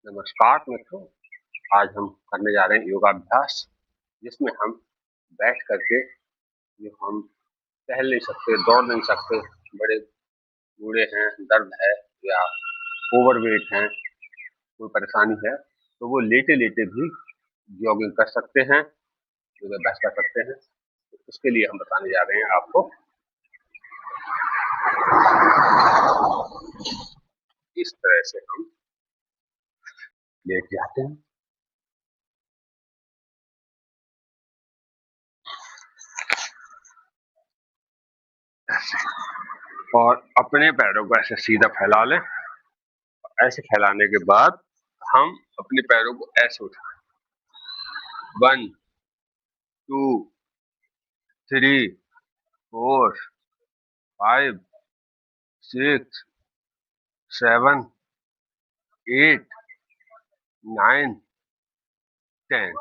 नमस्कार मित्रों। आज हम करने जा रहे हैं योगाभ्यास, जिसमें हम बैठ करके जो हम टहल नहीं सकते, दौड़ नहीं सकते, बड़े बूढ़े हैं, दर्द है या ओवरवेट हैं, कोई परेशानी है, तो वो लेटे लेटे भी जॉगिंग कर सकते हैं, योगाभ्यास कर सकते हैं। तो उसके लिए हम बताने जा रहे हैं आपको। इस तरह से हम लेट जाते हैं और अपने पैरों को ऐसे सीधा फैला लें। ऐसे फैलाने के बाद हम अपने पैरों को ऐसे उठाएं। 1 2 3 4 5 6 7 8 9 10।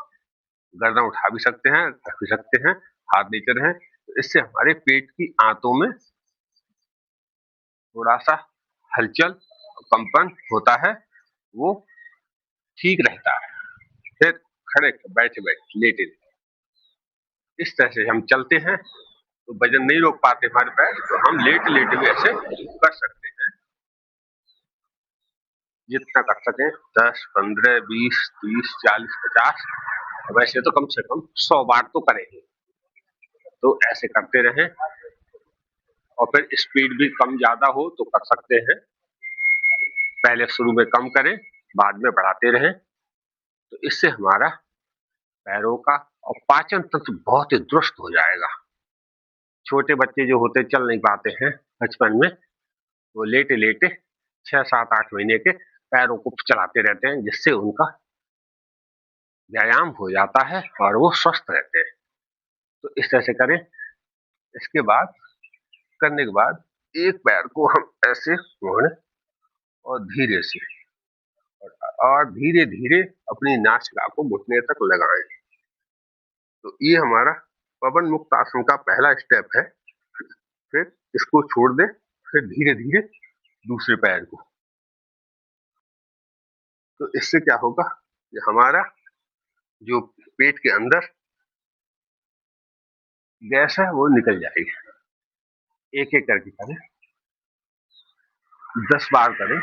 गर्दन उठा भी सकते हैं, रख भी सकते हैं, हाथ नीचे रहें। तो इससे हमारे पेट की आंतों में थोड़ा सा हलचल, कंपन होता है, वो ठीक रहता है। फिर खड़े बैठे बैठे लेटे इस तरह से हम चलते हैं तो वजन नहीं रोक पाते हमारे पैर, तो हम लेटे लेटे भी ऐसे कर सकते हैं। जितना कर सकें 10 15 20 30 40 50, वैसे तो कम से कम 100 बार तो करेंगे। तो ऐसे करते रहें और फिर स्पीड भी कम ज्यादा हो तो कर सकते हैं। पहले शुरू में कम करें, बाद में बढ़ाते रहें। तो इससे हमारा पैरों का और पाचन तंत्र बहुत ही दुरुस्त हो जाएगा। छोटे बच्चे जो होते चल नहीं पाते हैं बचपन में, वो लेटे लेटे 6 7 8 महीने के पैरों को चलाते रहते हैं, जिससे उनका व्यायाम हो जाता है और वो स्वस्थ रहते हैं। तो इस तरह से करें। इसके बाद करने के बाद एक पैर को हम ऐसे मोड़ें और धीरे से और धीरे धीरे अपनी नासिका को घुटने तक लगाएं। तो ये हमारा पवन मुक्त आसन का पहला स्टेप है। फिर इसको छोड़ दें, फिर धीरे धीरे दूसरे पैर को। तो इससे क्या होगा कि हमारा जो पेट के अंदर गैस है वो निकल जाएगी। एक एक करके करें, 10 बार करें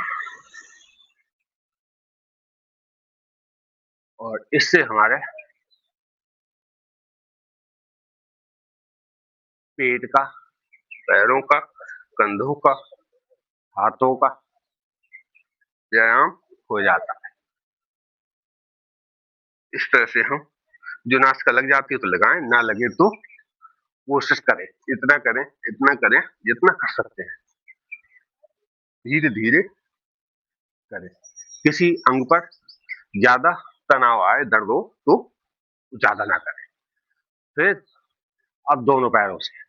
और इससे हमारे पेट का, पैरों का, कंधों का, हाथों का व्यायाम हो जाता है। इस तरह से हम जो नाश्ता लग जाती है तो लगाएं, ना लगे तो कोशिश करें, इतना करें, इतना करें जितना कर सकते हैं। धीरे धीरे करें। किसी अंग पर ज्यादा तनाव आए, दर्द हो तो ज्यादा ना करें। फिर अब दोनों पैरों से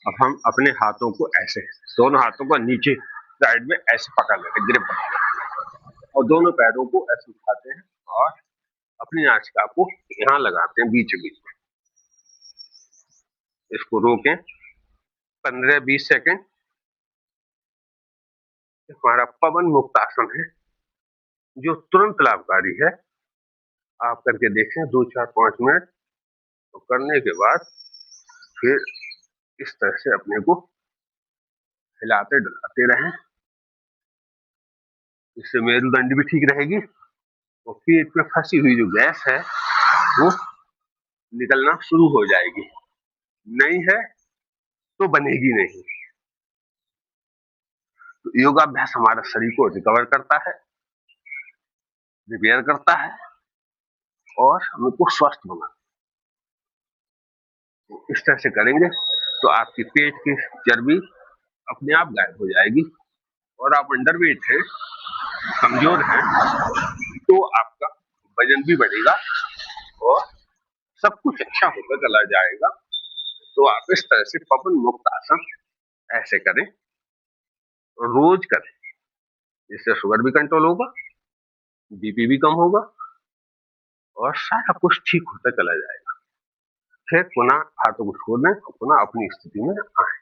अब हम अपने हाथों को ऐसे, दोनों हाथों को नीचे साइड में ऐसे पकड़ लेते, ग्रिप और दोनों पैरों को ऐसे उठाते हैं और अपनी नासिका को यहाँ लगाते हैं बीच बीच में। इसको रोकें 15-20 सेकंड। हमारा पवन मुक्त आसन है जो तुरंत लाभकारी है। आप करके देखें 2 4 5 मिनट। तो करने के बाद फिर इस तरह से अपने को हिलाते डुलाते रहें। इससे मेरुदंड भी ठीक रहेगी और पेट में फंसी हुई जो गैस है वो निकलना शुरू हो जाएगी। नहीं है तो बनेगी नहीं। तो योगाभ्यास हमारा शरीर को रिकवर करता है, रिपेयर करता है और हमको स्वस्थ बनाता है। इस तरह से करेंगे तो आपकी पेट की चर्बी अपने आप गायब हो जाएगी। और आप अंडरवेट है, कमजोर है, तो आपका वजन भी बढ़ेगा और सब कुछ अच्छा होकर चला जाएगा। तो आप इस तरह से पवन मुक्त आसन ऐसे करें, रोज करें। इससे शुगर भी कंट्रोल होगा, बीपी भी कम होगा और सारा कुछ ठीक होता चला जाएगा। फिर पुनः हाथों को छोड़ दें और पुनः अपनी स्थिति में आए।